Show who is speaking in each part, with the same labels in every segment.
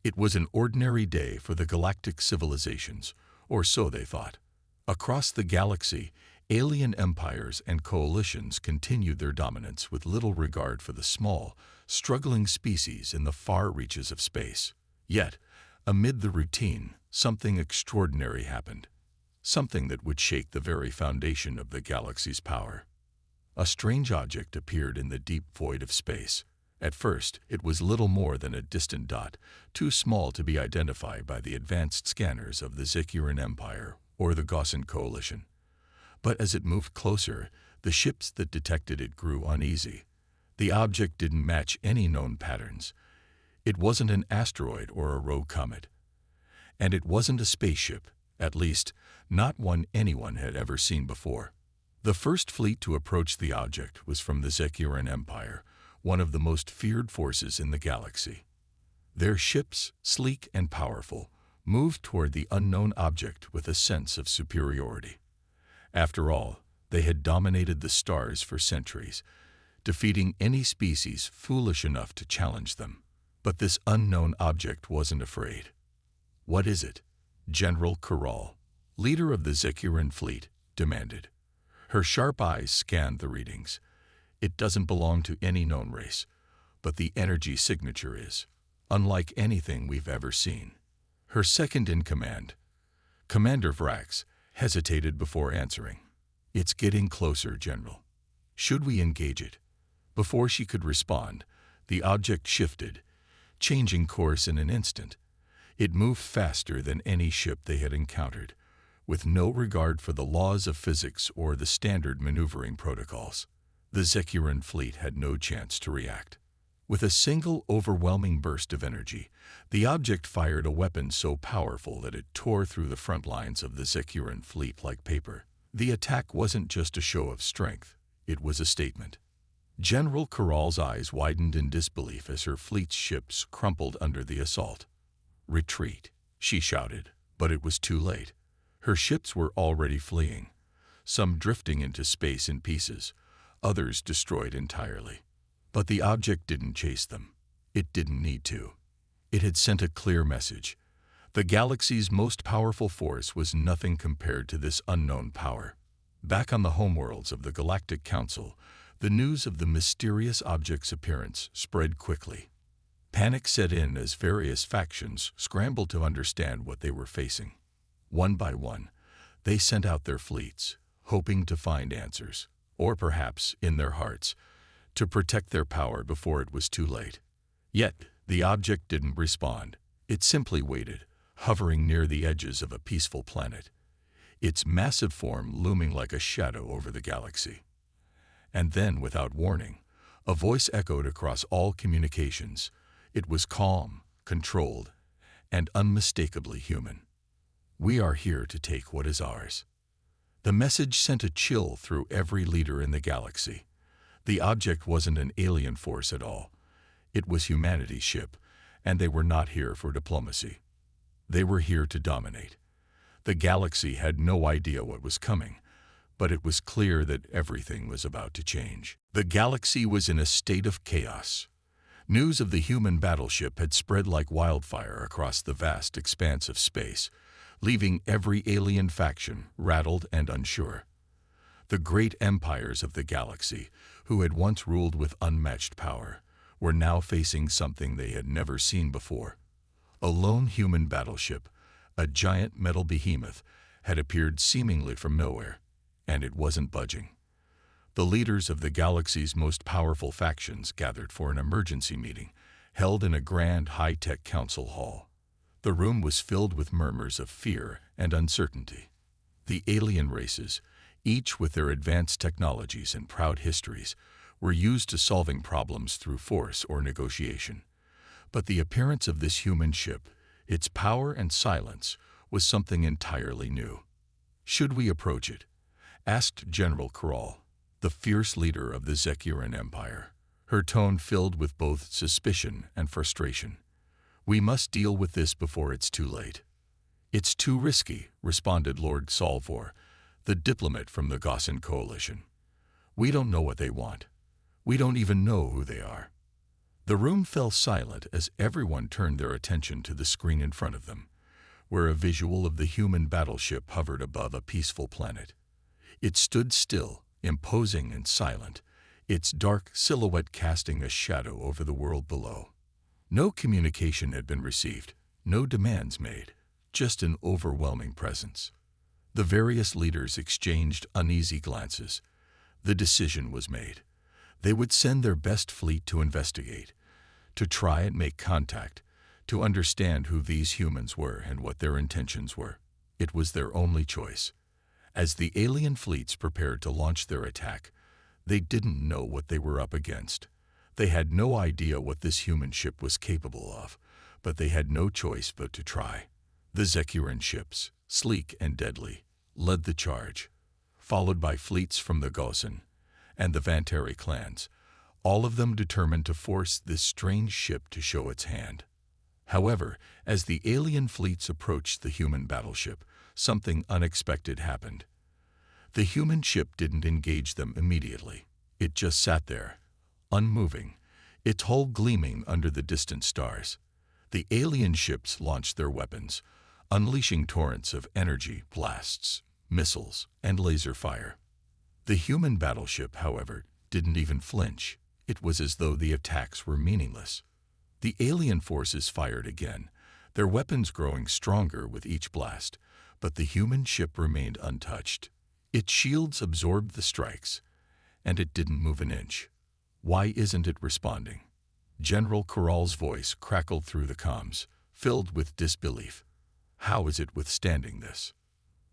Speaker 1: It was an ordinary day for the galactic civilizations, or so they thought. Across the galaxy, alien empires and coalitions continued their dominance with little regard for the small, struggling species in the far reaches of space. Yet, amid the routine, something extraordinary happened. Something that would shake the very foundation of the galaxy's power. A strange object appeared in the deep void of space. At first, it was little more than a distant dot, too small to be identified by the advanced scanners of the Zekiran Empire or the Gaussian Coalition. But as it moved closer, the ships that detected it grew uneasy. The object didn't match any known patterns. It wasn't an asteroid or a rogue comet. And it wasn't a spaceship, at least, not one anyone had ever seen before. The first fleet to approach the object was from the Zekiran Empire, one of the most feared forces in the galaxy. Their ships, sleek and powerful, moved toward the unknown object with a sense of superiority. After all, they had dominated the stars for centuries, defeating any species foolish enough to challenge them. But this unknown object wasn't afraid. "What is it?" General Corral, leader of the Zekiran fleet, demanded. Her sharp eyes scanned the readings. "It doesn't belong to any known race, but the energy signature is, unlike anything we've ever seen." Her second-in-command, Commander Vrax, hesitated before answering. "It's getting closer, General. Should we engage it?" Before she could respond, the object shifted, changing course in an instant. It moved faster than any ship they had encountered, with no regard for the laws of physics or the standard maneuvering protocols. The Zekiran fleet had no chance to react. With a single overwhelming burst of energy, the object fired a weapon so powerful that it tore through the front lines of the Zekiran fleet like paper. The attack wasn't just a show of strength, it was a statement. General Corral's eyes widened in disbelief as her fleet's ships crumpled under the assault. "Retreat," she shouted, but it was too late. Her ships were already fleeing, some drifting into space in pieces, others destroyed entirely. But the object didn't chase them. It didn't need to. It had sent a clear message. The galaxy's most powerful force was nothing compared to this unknown power. Back on the homeworlds of the Galactic Council, the news of the mysterious object's appearance spread quickly. Panic set in as various factions scrambled to understand what they were facing. One by one, they sent out their fleets, hoping to find answers, or perhaps, in their hearts, to protect their power before it was too late. Yet, the object didn't respond. It simply waited, hovering near the edges of a peaceful planet, its massive form looming like a shadow over the galaxy. And then, without warning, a voice echoed across all communications. It was calm, controlled, and unmistakably human. "We are here to take what is ours." The message sent a chill through every leader in the galaxy. The object wasn't an alien force at all. It was humanity's ship, and they were not here for diplomacy. They were here to dominate. The galaxy had no idea what was coming, but it was clear that everything was about to change. The galaxy was in a state of chaos. News of the human battleship had spread like wildfire across the vast expanse of space, leaving every alien faction rattled and unsure. The great empires of the galaxy, who had once ruled with unmatched power, were now facing something they had never seen before. A lone human battleship, a giant metal behemoth, had appeared seemingly from nowhere, and it wasn't budging. The leaders of the galaxy's most powerful factions gathered for an emergency meeting, held in a grand high-tech council hall. The room was filled with murmurs of fear and uncertainty. The alien races, each with their advanced technologies and proud histories, were used to solving problems through force or negotiation. But the appearance of this human ship, its power and silence, was something entirely new. "Should we approach it?" asked General Corral, the fierce leader of the Zekiran Empire, her tone filled with both suspicion and frustration. "We must deal with this before it's too late." "It's too risky," responded Lord Salvor, the diplomat from the Gaussian Coalition. "We don't know what they want. We don't even know who they are." The room fell silent as everyone turned their attention to the screen in front of them, where a visual of the human battleship hovered above a peaceful planet. It stood still, imposing and silent, its dark silhouette casting a shadow over the world below. No communication had been received, no demands made, just an overwhelming presence. The various leaders exchanged uneasy glances. The decision was made. They would send their best fleet to investigate, to try and make contact, to understand who these humans were and what their intentions were. It was their only choice. As the alien fleets prepared to launch their attack, they didn't know what they were up against. They had no idea what this human ship was capable of, but they had no choice but to try. The Zecuran ships, sleek and deadly, led the charge, followed by fleets from the Gosen and the Vantari clans, all of them determined to force this strange ship to show its hand. However, as the alien fleets approached the human battleship, something unexpected happened. The human ship didn't engage them immediately. It just sat there, unmoving, its hull gleaming under the distant stars. The alien ships launched their weapons, unleashing torrents of energy, blasts, missiles, and laser fire. The human battleship, however, didn't even flinch. It was as though the attacks were meaningless. The alien forces fired again, their weapons growing stronger with each blast, but the human ship remained untouched. Its shields absorbed the strikes, and it didn't move an inch. Why isn't it responding? General Corral's voice crackled through the comms, filled with disbelief. How is it withstanding this?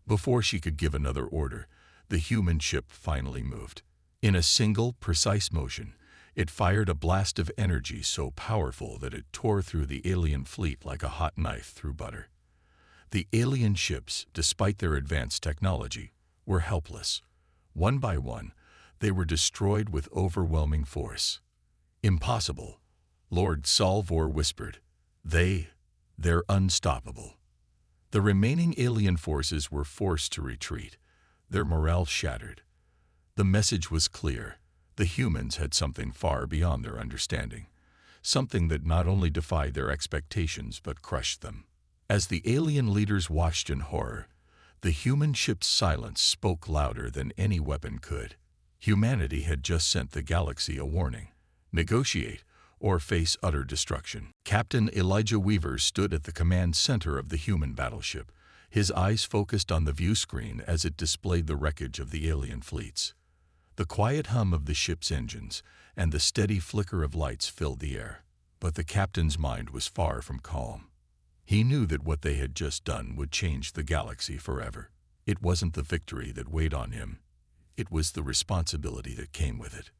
Speaker 1: Before she could give another order, the human ship finally moved. In a single, precise motion, it fired a blast of energy so powerful that it tore through the alien fleet like a hot knife through butter. The alien ships, despite their advanced technology, were helpless. One by one, they were destroyed with overwhelming force. Impossible, Lord Salvor whispered. They're unstoppable. The remaining alien forces were forced to retreat, their morale shattered. The message was clear. The humans had something far beyond their understanding, something that not only defied their expectations but crushed them. As the alien leaders watched in horror, the human ship's silence spoke louder than any weapon could. Humanity had just sent the galaxy a warning: negotiate or face utter destruction. Captain Elijah Weaver stood at the command center of the human battleship, his eyes focused on the view screen as it displayed the wreckage of the alien fleets. The quiet hum of the ship's engines and the steady flicker of lights filled the air, but the captain's mind was far from calm. He knew that what they had just done would change the galaxy forever. It wasn't the victory that weighed on him. It was the responsibility that came with it.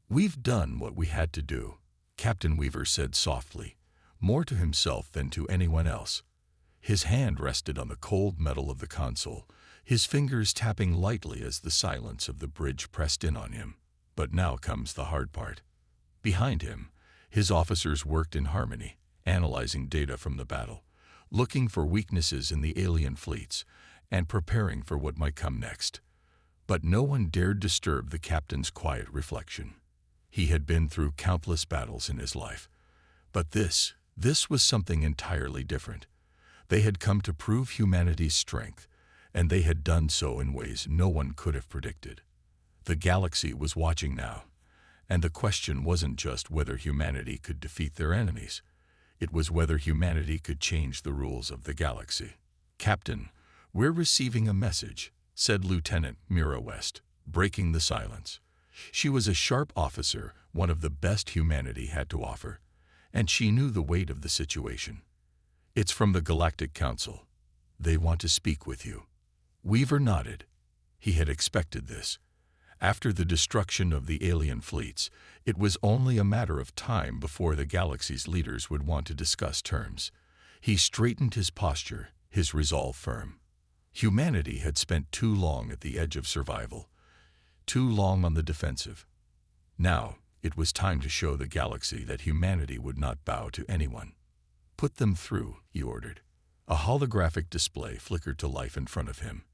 Speaker 1: "We've done what we had to do," Captain Weaver said softly, more to himself than to anyone else. His hand rested on the cold metal of the console, his fingers tapping lightly as the silence of the bridge pressed in on him. But now comes the hard part. Behind him, his officers worked in harmony, analyzing data from the battle, looking for weaknesses in the alien fleets, and preparing for what might come next. But no one dared disturb the captain's quiet reflection. He had been through countless battles in his life. But this was something entirely different. They had come to prove humanity's strength, and they had done so in ways no one could have predicted. The galaxy was watching now, and the question wasn't just whether humanity could defeat their enemies. It was whether humanity could change the rules of the galaxy. "Captain, we're receiving a message," said Lieutenant Mira West, breaking the silence. She was a sharp officer, one of the best humanity had to offer, and she knew the weight of the situation. "It's from the Galactic Council. They want to speak with you." Weaver nodded. He had expected this. After the destruction of the alien fleets, it was only a matter of time before the galaxy's leaders would want to discuss terms. He straightened his posture, his resolve firm. Humanity had spent too long at the edge of survival, too long on the defensive. Now, it was time to show the galaxy that humanity would not bow to anyone. "Put them through," he ordered. A holographic display flickered to life in front of him,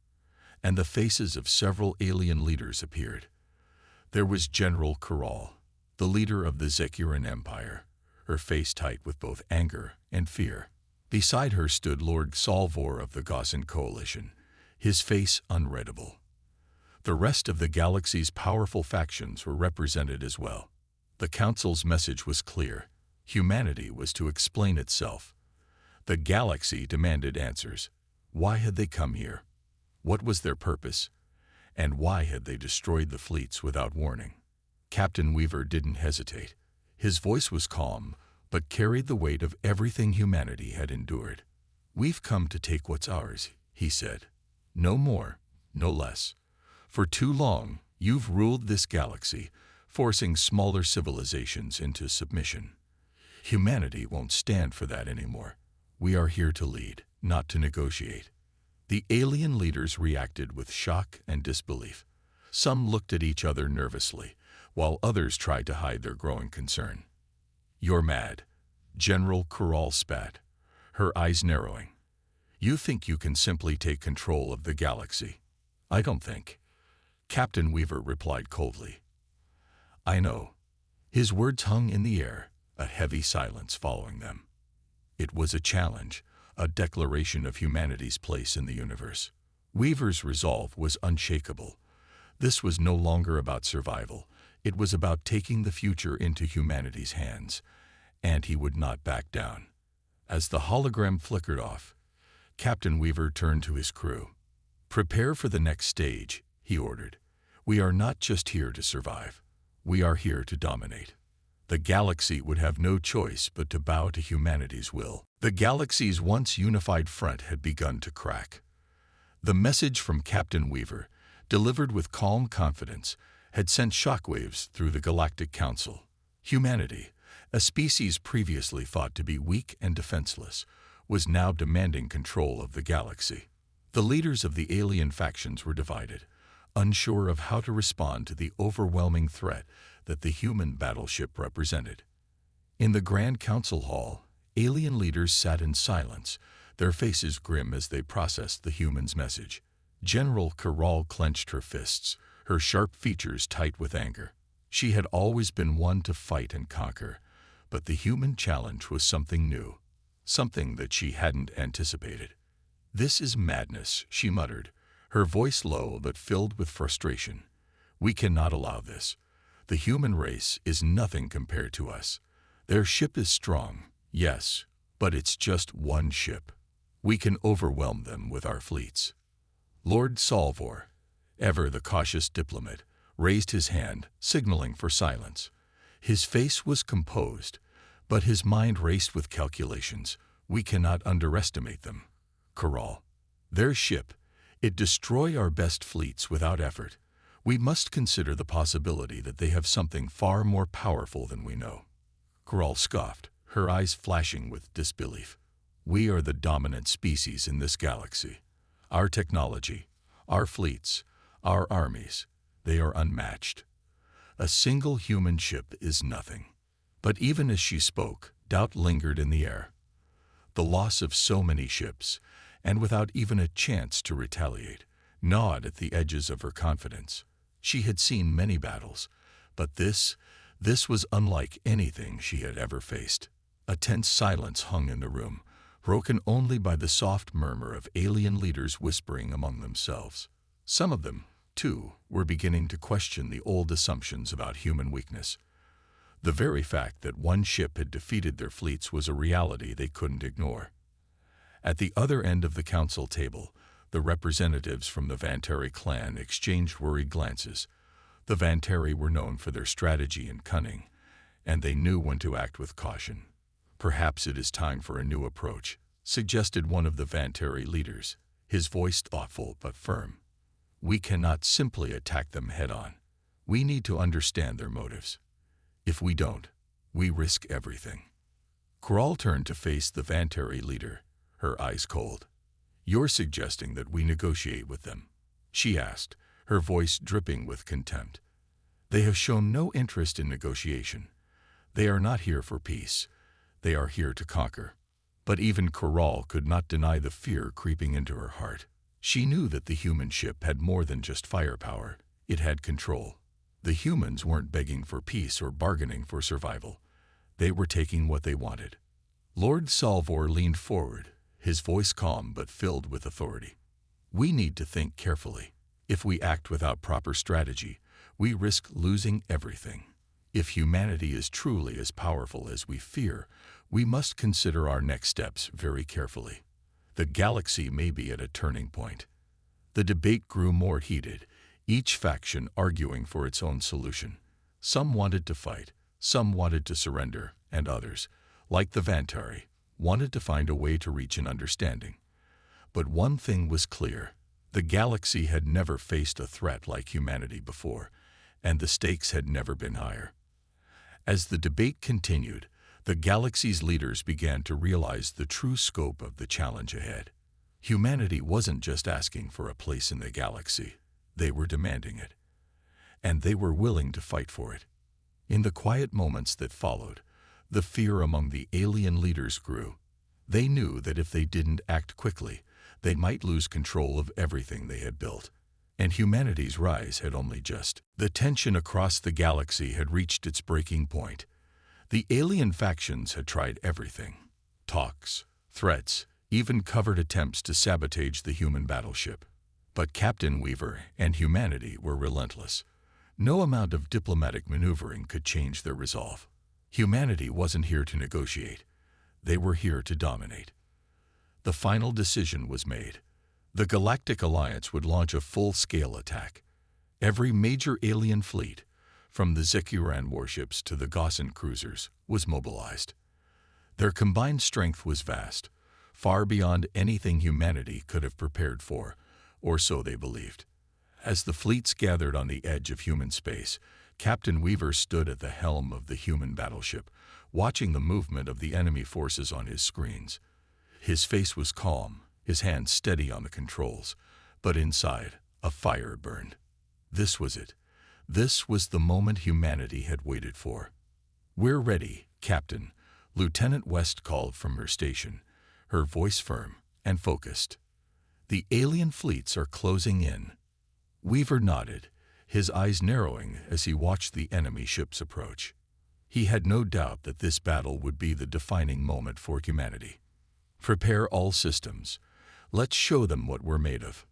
Speaker 1: and the faces of several alien leaders appeared. There was General Corral, the leader of the Zecuran Empire, her face tight with both anger and fear. Beside her stood Lord Salvor of the Gaussian Coalition, his face unreadable. The rest of the galaxy's powerful factions were represented as well. The Council's message was clear. Humanity was to explain itself. The galaxy demanded answers. Why had they come here? What was their purpose? And why had they destroyed the fleets without warning? Captain Weaver didn't hesitate. His voice was calm, but carried the weight of everything humanity had endured. "We've come to take what's ours," he said. "No more, no less. For too long, you've ruled this galaxy, forcing smaller civilizations into submission. Humanity won't stand for that anymore. We are here to lead, not to negotiate." The alien leaders reacted with shock and disbelief. Some looked at each other nervously, while others tried to hide their growing concern. "You're mad," General Corral spat, her eyes narrowing. "You think you can simply take control of the galaxy." "I don't think," Captain Weaver replied coldly. "I know." His words hung in the air, a heavy silence following them. It was a challenge, a declaration of humanity's place in the universe. Weaver's resolve was unshakable. This was no longer about survival. It was about taking the future into humanity's hands, and he would not back down. As the hologram flickered off, Captain Weaver turned to his crew. "Prepare for the next stage," he ordered. "We are not just here to survive. We are here to dominate." The galaxy would have no choice but to bow to humanity's will. The galaxy's once unified front had begun to crack. The message from Captain Weaver, delivered with calm confidence, had sent shockwaves through the Galactic Council. Humanity, a species previously thought to be weak and defenseless, was now demanding control of the galaxy. The leaders of the alien factions were divided, unsure of how to respond to the overwhelming threat that the human battleship represented. In the Grand Council Hall, alien leaders sat in silence, their faces grim as they processed the human's message. General Corral clenched her fists, her sharp features tight with anger. She had always been one to fight and conquer, but the human challenge was something new, something that she hadn't anticipated. "This is madness," she muttered, her voice low but filled with frustration. "We cannot allow this. The human race is nothing compared to us. Their ship is strong, yes, but it's just one ship. We can overwhelm them with our fleets." Lord Salvor, ever the cautious diplomat, raised his hand, signaling for silence. His face was composed, but his mind raced with calculations. "We cannot underestimate them. Corral. Their ship, it destroy our best fleets without effort. We must consider the possibility that they have something far more powerful than we know." Corral scoffed, her eyes flashing with disbelief. "We are the dominant species in this galaxy. Our technology, our fleets, our armies, they are unmatched. A single human ship is nothing." But even as she spoke, doubt lingered in the air. The loss of so many ships, and without even a chance to retaliate, gnawed at the edges of her confidence. She had seen many battles, but this was unlike anything she had ever faced. A tense silence hung in the room, broken only by the soft murmur of alien leaders whispering among themselves. Some of them, too, were beginning to question the old assumptions about human weakness. The very fact that one ship had defeated their fleets was a reality they couldn't ignore. At the other end of the council table, the representatives from the Vantari clan exchanged worried glances. The Vantari were known for their strategy and cunning, and they knew when to act with caution. "Perhaps it is time for a new approach," suggested one of the Vantari leaders, his voice thoughtful but firm. "We cannot simply attack them head-on. We need to understand their motives. If we don't, we risk everything." Corral turned to face the Vantari leader, her eyes cold. "You're suggesting that we negotiate with them?" she asked, her voice dripping with contempt. "They have shown no interest in negotiation. They are not here for peace. They are here to conquer." But even Corral could not deny the fear creeping into her heart. She knew that the human ship had more than just firepower. It had control. The humans weren't begging for peace or bargaining for survival. They were taking what they wanted. Lord Salvor leaned forward, his voice calm but filled with authority. We need to think carefully. If we act without proper strategy, we risk losing everything. If humanity is truly as powerful as we fear, we must consider our next steps very carefully. The galaxy may be at a turning point. The debate grew more heated, each faction arguing for its own solution. Some wanted to fight, some wanted to surrender, and others, like the Vantari, wanted to find a way to reach an understanding. But one thing was clear. The galaxy had never faced a threat like humanity before, and the stakes had never been higher. As the debate continued, the galaxy's leaders began to realize the true scope of the challenge ahead. Humanity wasn't just asking for a place in the galaxy, they were demanding it. And they were willing to fight for it. In the quiet moments that followed, the fear among the alien leaders grew. They knew that if they didn't act quickly, they might lose control of everything they had built. And humanity's rise had only just. The tension across the galaxy had reached its breaking point. The alien factions had tried everything. Talks, threats, even covert attempts to sabotage the human battleship. But Captain Weaver and humanity were relentless. No amount of diplomatic maneuvering could change their resolve. Humanity wasn't here to negotiate. They were here to dominate. The final decision was made. The Galactic Alliance would launch a full-scale attack. Every major alien fleet, from the Zekuran warships to the Gaussian cruisers, was mobilized. Their combined strength was vast, far beyond anything humanity could have prepared for, or so they believed. As the fleets gathered on the edge of human space, Captain Weaver stood at the helm of the human battleship, watching the movement of the enemy forces on his screens. His face was calm, his hands steady on the controls, but inside, a fire burned. This was it. This was the moment humanity had waited for. "We're ready, Captain," Lieutenant West called from her station, her voice firm and focused. "The alien fleets are closing in." Weaver nodded, his eyes narrowing as he watched the enemy ships approach. He had no doubt that this battle would be the defining moment for humanity. "Prepare all systems. Let's show them what we're made of."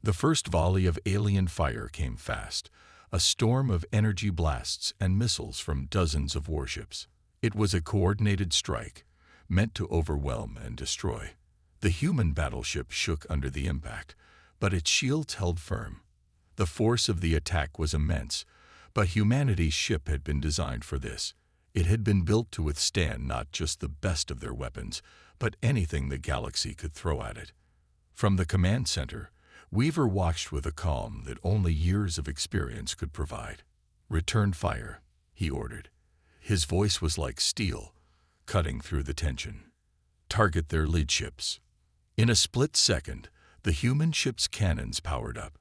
Speaker 1: The first volley of alien fire came fast, a storm of energy blasts and missiles from dozens of warships. It was a coordinated strike, meant to overwhelm and destroy. The human battleship shook under the impact, but its shields held firm. The force of the attack was immense, but humanity's ship had been designed for this. It had been built to withstand not just the best of their weapons, but anything the galaxy could throw at it. From the command center, Weaver watched with a calm that only years of experience could provide. "Return fire," he ordered. His voice was like steel, cutting through the tension. "Target their lead ships." In a split second, the human ship's cannons powered up.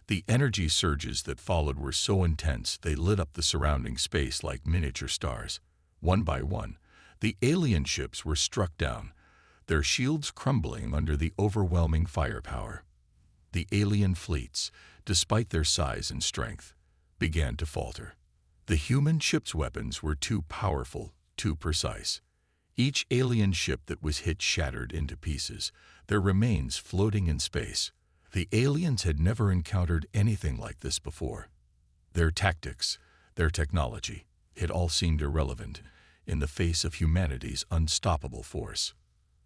Speaker 1: The energy surges that followed were so intense they lit up the surrounding space like miniature stars. One by one, the alien ships were struck down, their shields crumbling under the overwhelming firepower. The alien fleets, despite their size and strength, began to falter. The human ships' weapons were too powerful, too precise. Each alien ship that was hit shattered into pieces, their remains floating in space. The aliens had never encountered anything like this before. Their tactics, their technology, it all seemed irrelevant in the face of humanity's unstoppable force.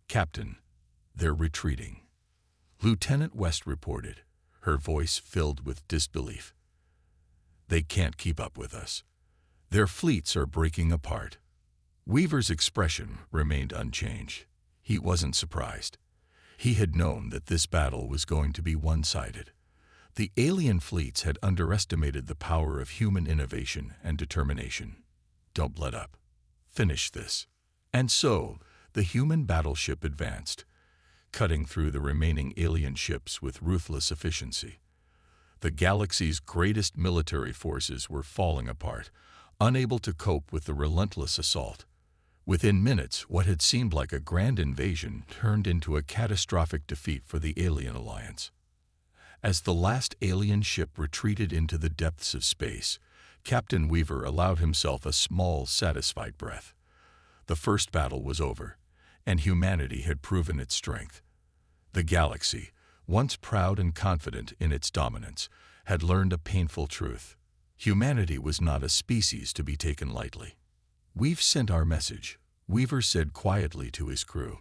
Speaker 1: "Captain, they're retreating," Lieutenant West reported, her voice filled with disbelief. "They can't keep up with us. Their fleets are breaking apart." Weaver's expression remained unchanged. He wasn't surprised. He had known that this battle was going to be one-sided. The alien fleets had underestimated the power of human innovation and determination. "Don't let up. Finish this." And so, the human battleship advanced, cutting through the remaining alien ships with ruthless efficiency. The galaxy's greatest military forces were falling apart, unable to cope with the relentless assault. Within minutes, what had seemed like a grand invasion turned into a catastrophic defeat for the alien alliance. As the last alien ship retreated into the depths of space, Captain Weaver allowed himself a small, satisfied breath. The first battle was over, and humanity had proven its strength. The galaxy, once proud and confident in its dominance, had learned a painful truth. Humanity was not a species to be taken lightly. "We've sent our message," Weaver said quietly to his crew.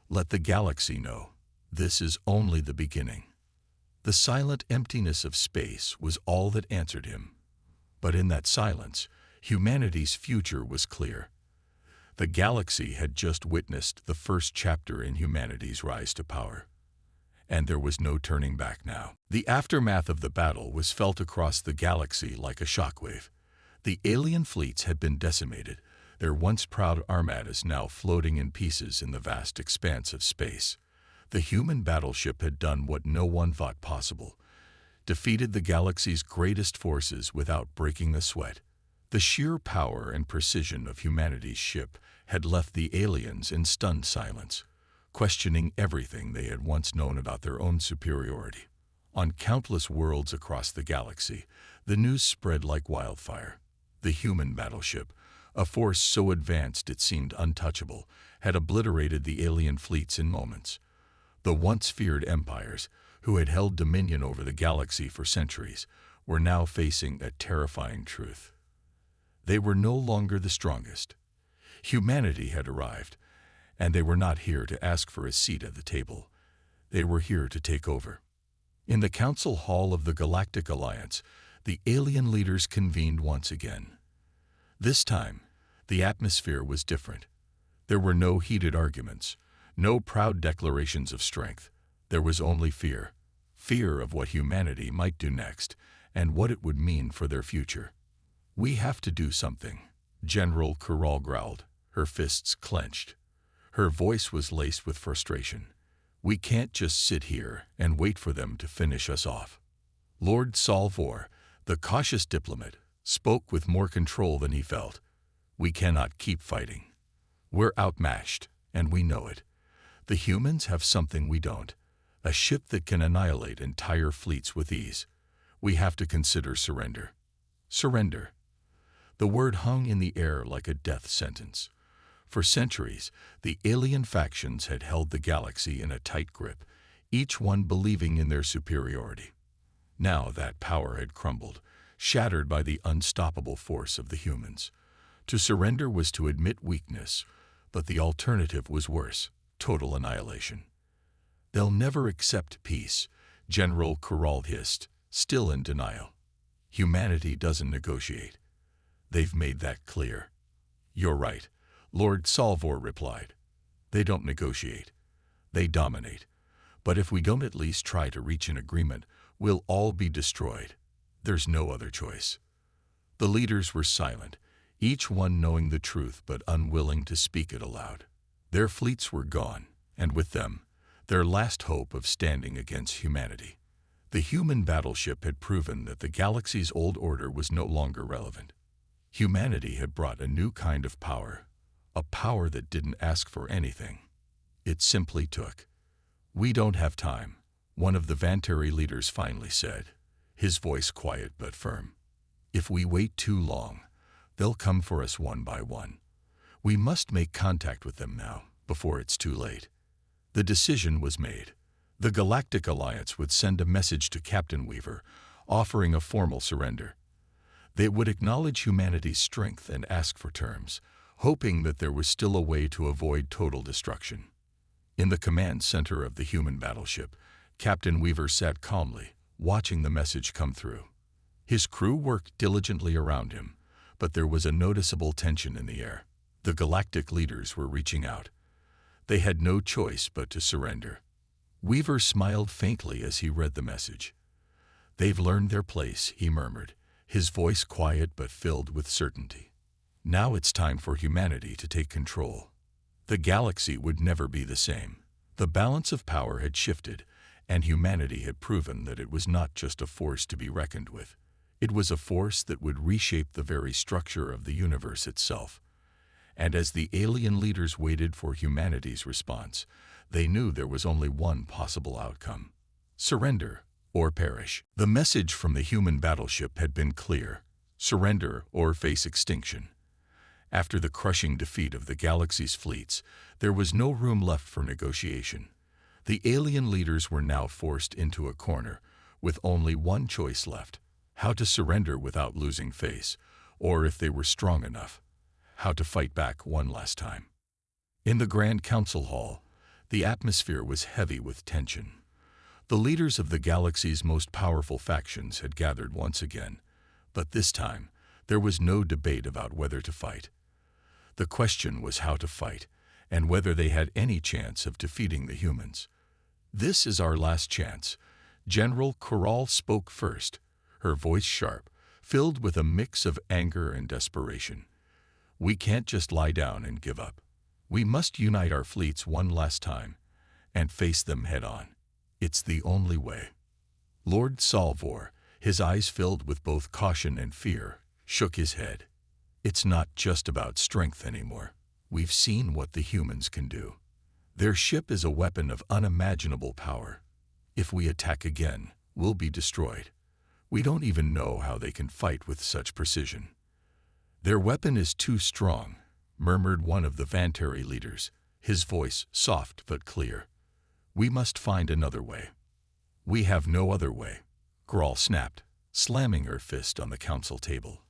Speaker 1: "Let the galaxy know. This is only the beginning." The silent emptiness of space was all that answered him. But in that silence, humanity's future was clear. The galaxy had just witnessed the first chapter in humanity's rise to power. And there was no turning back now. The aftermath of the battle was felt across the galaxy like a shockwave. The alien fleets had been decimated, their once proud armadas now floating in pieces in the vast expanse of space. The human battleship had done what no one thought possible, defeated the galaxy's greatest forces without breaking a sweat. The sheer power and precision of humanity's ship had left the aliens in stunned silence, questioning everything they had once known about their own superiority. On countless worlds across the galaxy, the news spread like wildfire. The human battleship, a force so advanced it seemed untouchable, had obliterated the alien fleets in moments. The once feared empires, who had held dominion over the galaxy for centuries, were now facing a terrifying truth. They were no longer the strongest. Humanity had arrived, and they were not here to ask for a seat at the table. They were here to take over. In the council hall of the Galactic Alliance, the alien leaders convened once again. This time, the atmosphere was different. There were no heated arguments, no proud declarations of strength. There was only fear. Fear of what humanity might do next, and what it would mean for their future. "We have to do something," General Kural growled, her fists clenched. Her voice was laced with frustration. "We can't just sit here and wait for them to finish us off." Lord Salvor, the cautious diplomat, spoke with more control than he felt. "We cannot keep fighting. We're outmatched, and we know it. The humans have something we don't, a ship that can annihilate entire fleets with ease. We have to consider surrender." Surrender. The word hung in the air like a death sentence. For centuries, the alien factions had held the galaxy in a tight grip, each one believing in their superiority. Now that power had crumbled, shattered by the unstoppable force of the humans. To surrender was to admit weakness, but the alternative was worse: total annihilation. "They'll never accept peace," General Kural hissed, still in denial. "Humanity doesn't negotiate. They've made that clear." "You're right," Lord Salvor replied. "They don't negotiate. They dominate. But if we don't at least try to reach an agreement, we'll all be destroyed. There's no other choice." The leaders were silent, each one knowing the truth but unwilling to speak it aloud. Their fleets were gone, and with them, their last hope of standing against humanity. The human battleship had proven that the galaxy's old order was no longer relevant. Humanity had brought a new kind of power, a power that didn't ask for anything. It simply took. "We don't have time," one of the Vantari leaders finally said, his voice quiet but firm. "If we wait too long, they'll come for us one by one. We must make contact with them now, before it's too late." The decision was made. The Galactic Alliance would send a message to Captain Weaver, offering a formal surrender. They would acknowledge humanity's strength and ask for terms, hoping that there was still a way to avoid total destruction. In the command center of the human battleship, Captain Weaver sat calmly, watching the message come through. His crew worked diligently around him, but there was a noticeable tension in the air. The galactic leaders were reaching out. They had no choice but to surrender. Weaver smiled faintly as he read the message. "They've learned their place," he murmured, his voice quiet but filled with certainty. Now it's time for humanity to take control. The galaxy would never be the same. The balance of power had shifted, and humanity had proven that it was not just a force to be reckoned with. It was a force that would reshape the very structure of the universe itself. And as the alien leaders waited for humanity's response, they knew there was only one possible outcome: surrender or perish. The message from the human battleship had been clear: surrender or face extinction. After the crushing defeat of the galaxy's fleets, there was no room left for negotiation. The alien leaders were now forced into a corner, with only one choice left: how to surrender without losing face, or if they were strong enough, how to fight back one last time. In the Grand Council Hall, the atmosphere was heavy with tension. The leaders of the galaxy's most powerful factions had gathered once again, but this time there was no debate about whether to fight. The question was how to fight, and whether they had any chance of defeating the humans. "This is our last chance." General Corral spoke first, her voice sharp, filled with a mix of anger and desperation. "We can't just lie down and give up. We must unite our fleets one last time and face them head-on. It's the only way." Lord Salvor, his eyes filled with both caution and fear, shook his head. "It's not just about strength anymore. We've seen what the humans can do. Their ship is a weapon of unimaginable power. If we attack again, we'll be destroyed. We don't even know how they can fight with such precision." "Their weapon is too strong," murmured one of the Vantari leaders, his voice soft but clear. "We must find another way." "We have no other way," Grawl snapped, slamming her fist on the council table.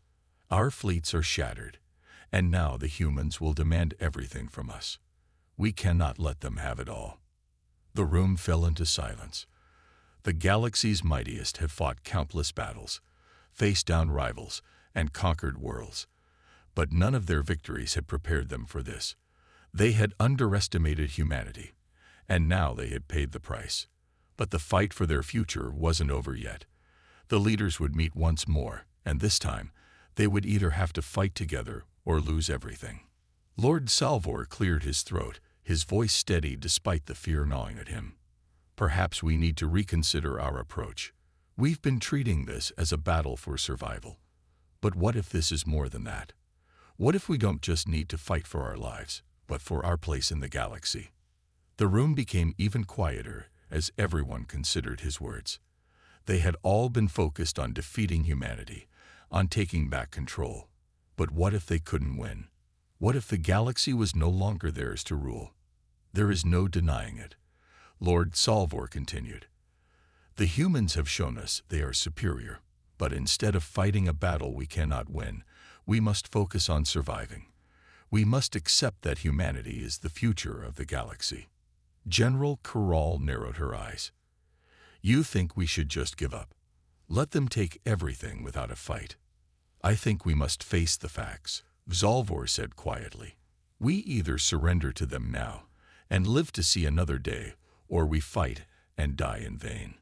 Speaker 1: "Our fleets are shattered, and now the humans will demand everything from us. We cannot let them have it all." The room fell into silence. The galaxy's mightiest had fought countless battles, faced down rivals, and conquered worlds. But none of their victories had prepared them for this. They had underestimated humanity, and now they had paid the price. But the fight for their future wasn't over yet. The leaders would meet once more, and this time, they would either have to fight together or lose everything. Lord Salvor cleared his throat, his voice steady despite the fear gnawing at him. "Perhaps we need to reconsider our approach. We've been treating this as a battle for survival. But what if this is more than that? What if we don't just need to fight for our lives, but for our place in the galaxy?" The room became even quieter as everyone considered his words. They had all been focused on defeating humanity, on taking back control. But what if they couldn't win? What if the galaxy was no longer theirs to rule? "There is no denying it," Lord Salvor continued. "The humans have shown us they are superior, but instead of fighting a battle we cannot win, we must focus on surviving. We must accept that humanity is the future of the galaxy." General Corral narrowed her eyes. "You think we should just give up? Let them take everything without a fight?" "I think we must face the facts," Zalvor said quietly. "We either surrender to them now and live to see another day, or we fight and die in vain."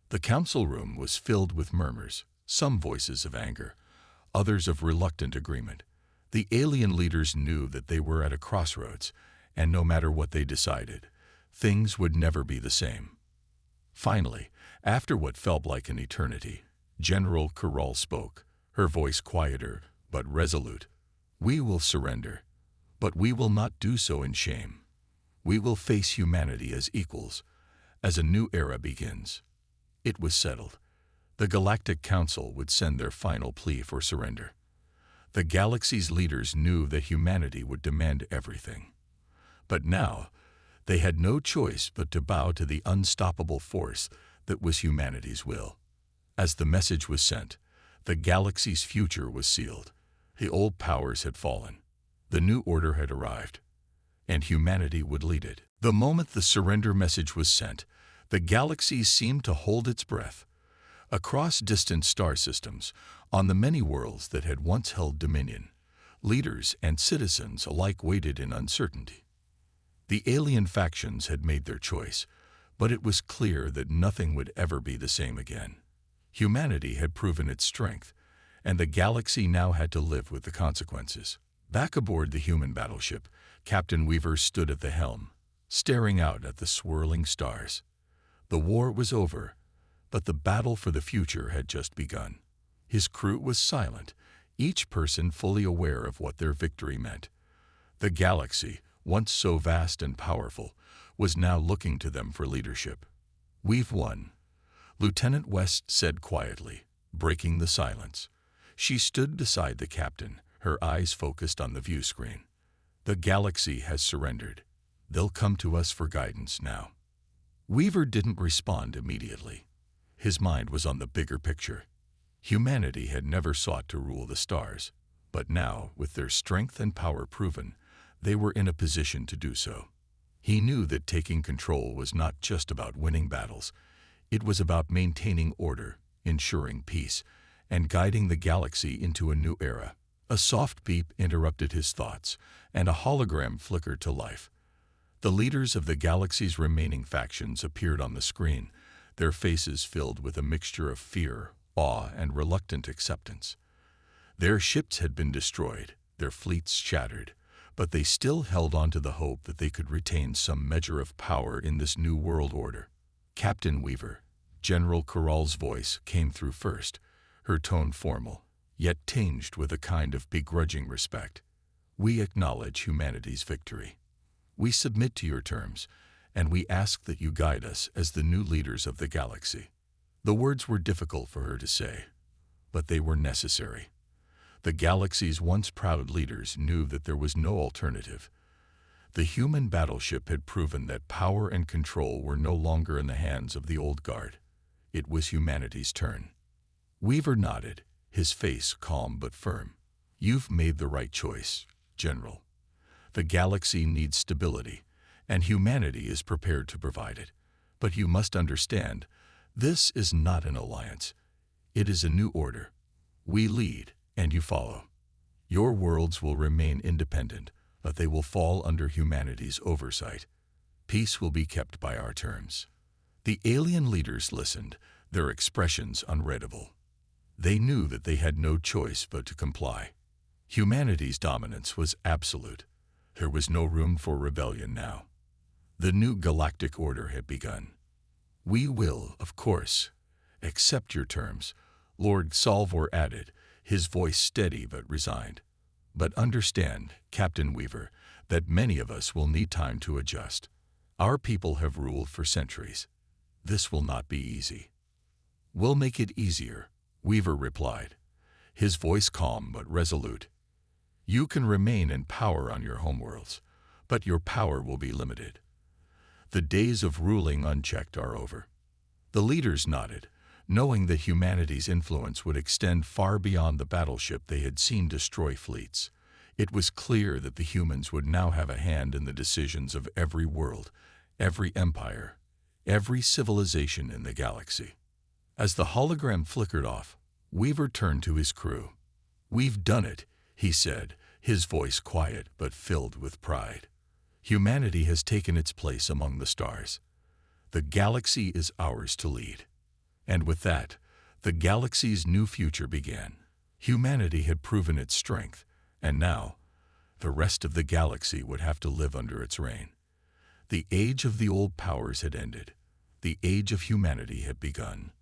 Speaker 1: The council room was filled with murmurs, some voices of anger, others of reluctant agreement. The alien leaders knew that they were at a crossroads, and no matter what they decided, things would never be the same. Finally, after what felt like an eternity, General Corral spoke, her voice quieter but resolute. "We will surrender, but we will not do so in shame. We will face humanity as equals, as a new era begins." It was settled. The Galactic Council would send their final plea for surrender. The galaxy's leaders knew that humanity would demand everything. But now, they had no choice but to bow to the unstoppable force that was humanity's will. As the message was sent, the galaxy's future was sealed. The old powers had fallen. The new order had arrived, and humanity would lead it. The moment the surrender message was sent, the galaxy seemed to hold its breath. Across distant star systems, on the many worlds that had once held dominion, leaders and citizens alike waited in uncertainty. The alien factions had made their choice, but it was clear that nothing would ever be the same again. Humanity had proven its strength, and the galaxy now had to live with the consequences. Back aboard the human battleship, Captain Weaver stood at the helm, staring out at the swirling stars. The war was over, but the battle for the future had just begun. His crew was silent, each person fully aware of what their victory meant. The galaxy, once so vast and powerful, was now looking to them for leadership. "We've won," Lieutenant West said quietly, breaking the silence. She stood beside the captain, her eyes focused on the view screen. The galaxy has surrendered. They'll come to us for guidance now. Weaver didn't respond immediately. His mind was on the bigger picture. Humanity had never sought to rule the stars, but now, with their strength and power proven, they were in a position to do so. He knew that taking control was not just about winning battles. It was about maintaining order, ensuring peace, and guiding the galaxy into a new era. A soft beep interrupted his thoughts, and a hologram flickered to life. The leaders of the galaxy's remaining factions appeared on the screen, their faces filled with a mixture of fear, awe, and reluctant acceptance. Their ships had been destroyed, their fleets shattered, but they still held on to the hope that they could retain some measure of power in this new world order. Captain Weaver, General Corral's voice came through first, her tone formal, yet tinged with a kind of begrudging respect. We acknowledge humanity's victory. We submit to your terms, and we ask that you guide us as the new leaders of the galaxy. The words were difficult for her to say, but they were necessary. The galaxy's once proud leaders knew that there was no alternative. The human battleship had proven that power and control were no longer in the hands of the old guard. It was humanity's turn. Weaver nodded, his face calm but firm. You've made the right choice, General. The galaxy needs stability, and humanity is prepared to provide it. But you must understand, this is not an alliance. It is a new order. We lead, and you follow. Your worlds will remain independent, but they will fall under humanity's oversight. Peace will be kept by our terms. The alien leaders listened, their expressions unreadable. They knew that they had no choice but to comply. Humanity's dominance was absolute. There was no room for rebellion now. The new galactic order had begun. We will, of course, accept your terms, Lord Salvor added, his voice steady but resigned. But understand, Captain Weaver, that many of us will need time to adjust. Our people have ruled for centuries. This will not be easy. We'll make it easier, Weaver replied, his voice calm but resolute. You can remain in power on your homeworlds, but your power will be limited. The days of ruling unchecked are over. The leaders nodded, knowing that humanity's influence would extend far beyond the battleship they had seen destroy fleets. It was clear that the humans would now have a hand in the decisions of every world, every empire, every civilization in the galaxy. As the hologram flickered off, Weaver turned to his crew. We've done it, he said, his voice quiet but filled with pride. Humanity has taken its place among the stars. The galaxy is ours to lead. And with that, the galaxy's new future began. Humanity had proven its strength, and now, the rest of the galaxy would have to live under its reign. The age of the old powers had ended. The age of humanity had begun.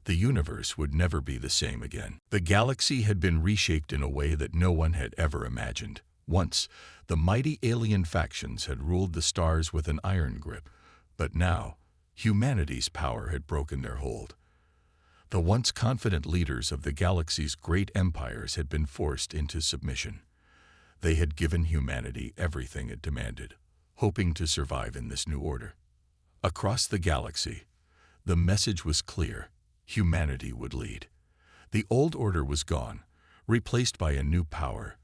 Speaker 1: The universe would never be the same again. The galaxy had been reshaped in a way that no one had ever imagined. Once, the mighty alien factions had ruled the stars with an iron grip, but now, humanity's power had broken their hold. The once confident leaders of the galaxy's great empires had been forced into submission. They had given humanity everything it demanded, hoping to survive in this new order. Across the galaxy, the message was clear. Humanity would lead. The old order was gone, replaced by a new power,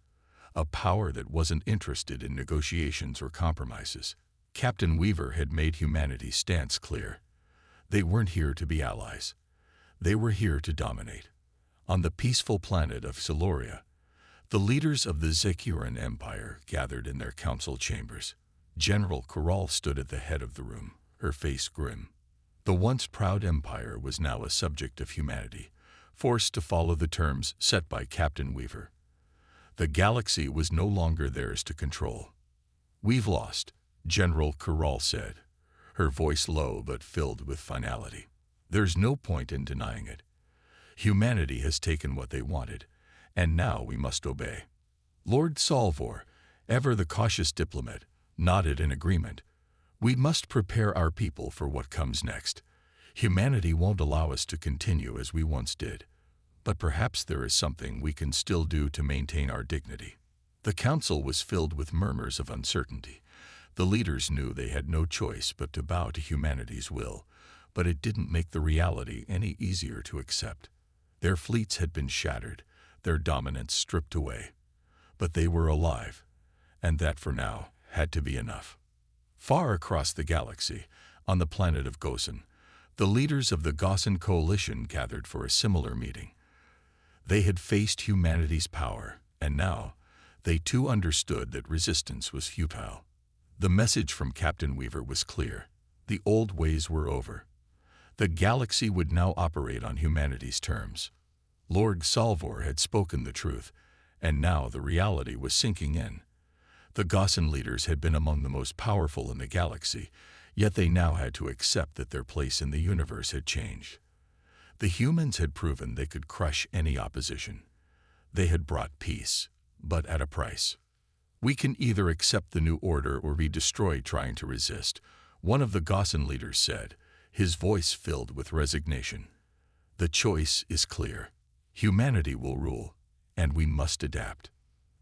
Speaker 1: a power that wasn't interested in negotiations or compromises. Captain Weaver had made humanity's stance clear. They weren't here to be allies. They were here to dominate. On the peaceful planet of Siloria, the leaders of the Zecuran Empire gathered in their council chambers. General Corral stood at the head of the room, her face grim. The once proud empire was now a subject of humanity, forced to follow the terms set by Captain Weaver. The galaxy was no longer theirs to control. We've lost, General Corral said, her voice low but filled with finality. There's no point in denying it. Humanity has taken what they wanted, and now we must obey. Lord Salvor, ever the cautious diplomat, nodded in agreement. We must prepare our people for what comes next. Humanity won't allow us to continue as we once did. But perhaps there is something we can still do to maintain our dignity. The council was filled with murmurs of uncertainty. The leaders knew they had no choice but to bow to humanity's will, but it didn't make the reality any easier to accept. Their fleets had been shattered, their dominance stripped away. But they were alive, and that for now had to be enough. Far across the galaxy, on the planet of Gosen, the leaders of the Gosen coalition gathered for a similar meeting. They had faced humanity's power, and now they too understood that resistance was futile. The message from Captain Weaver was clear. The old ways were over. The galaxy would now operate on humanity's terms. Lord Salvor had spoken the truth, and now the reality was sinking in. The Gosen leaders had been among the most powerful in the galaxy, yet they now had to accept that their place in the universe had changed. The humans had proven they could crush any opposition. They had brought peace, but at a price. "We can either accept the new order or be destroyed trying to resist," one of the Gosen leaders said, his voice filled with resignation. "The choice is clear. Humanity will rule, and we must adapt."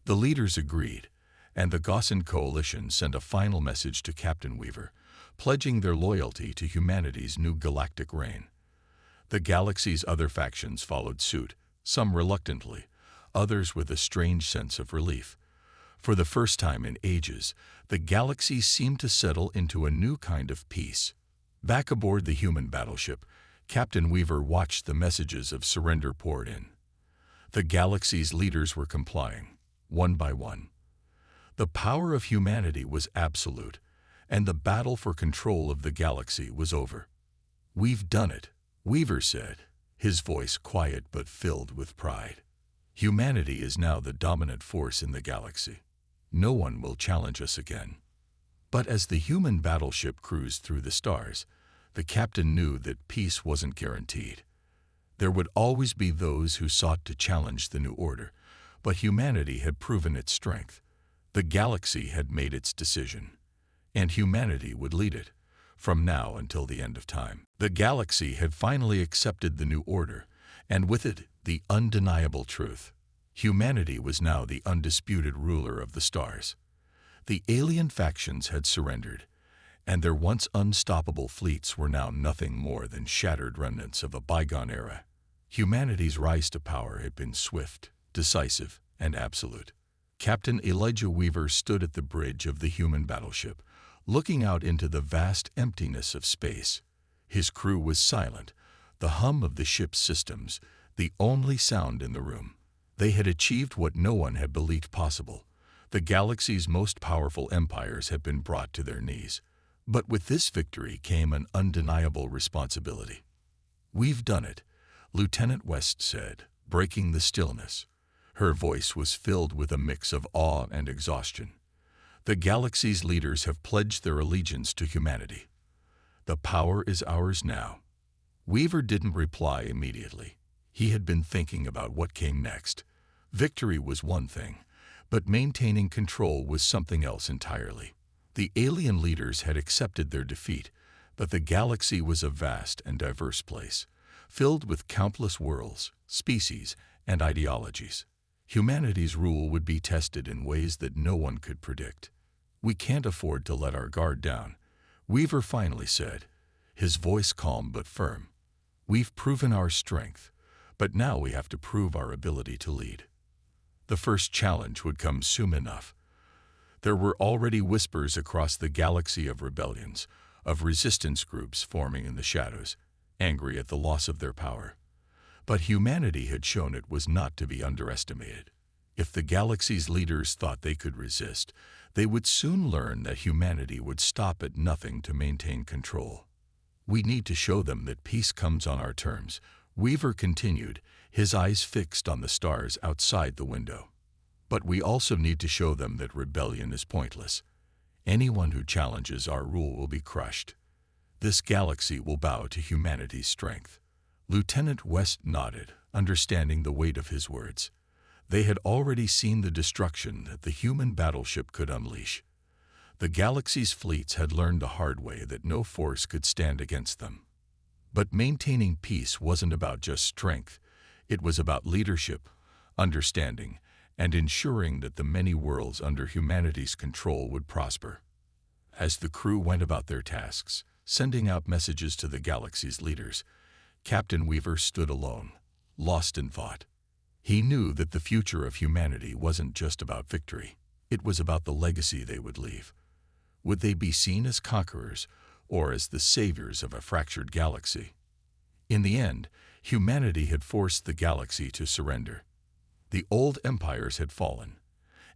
Speaker 1: The leaders agreed, and the Gosen coalition sent a final message to Captain Weaver, pledging their loyalty to humanity's new galactic reign. The galaxy's other factions followed suit, some reluctantly, others with a strange sense of relief. For the first time in ages, the galaxy seemed to settle into a new kind of peace. Back aboard the human battleship, Captain Weaver watched the messages of surrender poured in. The galaxy's leaders were complying, one by one. The power of humanity was absolute, and the battle for control of the galaxy was over. "We've done it," Weaver said, his voice quiet but filled with pride. "Humanity is now the dominant force in the galaxy. No one will challenge us again." But as the human battleship cruised through the stars, the captain knew that peace wasn't guaranteed. There would always be those who sought to challenge the new order, but humanity had proven its strength. The galaxy had made its decision, and humanity would lead it, from now until the end of time. The galaxy had finally accepted the new order, and with it, the undeniable truth. Humanity was now the undisputed ruler of the stars. The alien factions had surrendered, and their once unstoppable fleets were now nothing more than shattered remnants of a bygone era. Humanity's rise to power had been swift, decisive, and absolute. Captain Elijah Weaver stood at the bridge of the human battleship, looking out into the vast emptiness of space. His crew was silent, the hum of the ship's systems, the only sound in the room. They had achieved what no one had believed possible. The galaxy's most powerful empires had been brought to their knees. But with this victory came an undeniable responsibility. "We've done it," Lieutenant West said, breaking the stillness. Her voice was filled with a mix of awe and exhaustion. "The galaxy's leaders have pledged their allegiance to humanity. The power is ours now." Weaver didn't reply immediately. He had been thinking about what came next. Victory was one thing, but maintaining control was something else entirely. The alien leaders had accepted their defeat, but the galaxy was a vast and diverse place, filled with countless worlds, species, and ideologies. Humanity's rule would be tested in ways that no one could predict. "We can't afford to let our guard down," Weaver finally said, his voice calm but firm. "We've proven our strength, but now we have to prove our ability to lead." The first challenge would come soon enough. There were already whispers across the galaxy of rebellions, of resistance groups forming in the shadows, angry at the loss of their power. But humanity had shown it was not to be underestimated. If the galaxy's leaders thought they could resist, they would soon learn that humanity would stop at nothing to maintain control. "We need to show them that peace comes on our terms," Weaver continued, his eyes fixed on the stars outside the window. "But we also need to show them that rebellion is pointless. Anyone who challenges our rule will be crushed. This galaxy will bow to humanity's strength." Lieutenant West nodded, understanding the weight of his words. They had already seen the destruction that the human battleship could unleash. The galaxy's fleets had learned the hard way that no force could stand against them. But maintaining peace wasn't about just strength. It was about leadership, understanding, and ensuring that the many worlds under humanity's control would prosper. As the crew went about their tasks, sending out messages to the galaxy's leaders, Captain Weaver stood alone, lost in thought. He knew that the future of humanity wasn't just about victory. It was about the legacy they would leave. Would they be seen as conquerors or as the saviors of a fractured galaxy? In the end, humanity had forced the galaxy to surrender. The old empires had fallen,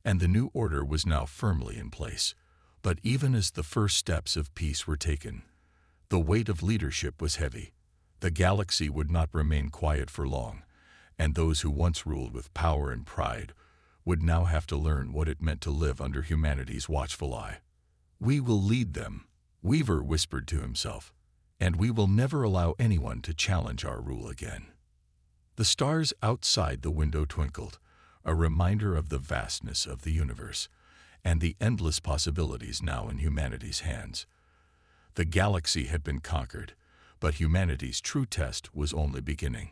Speaker 1: and the new order was now firmly in place. But even as the first steps of peace were taken, the weight of leadership was heavy. The galaxy would not remain quiet for long, and those who once ruled with power and pride would now have to learn what it meant to live under humanity's watchful eye. "We will lead them," Weaver whispered to himself, "and we will never allow anyone to challenge our rule again." The stars outside the window twinkled, a reminder of the vastness of the universe and the endless possibilities now in humanity's hands. The galaxy had been conquered, but humanity's true test was only beginning.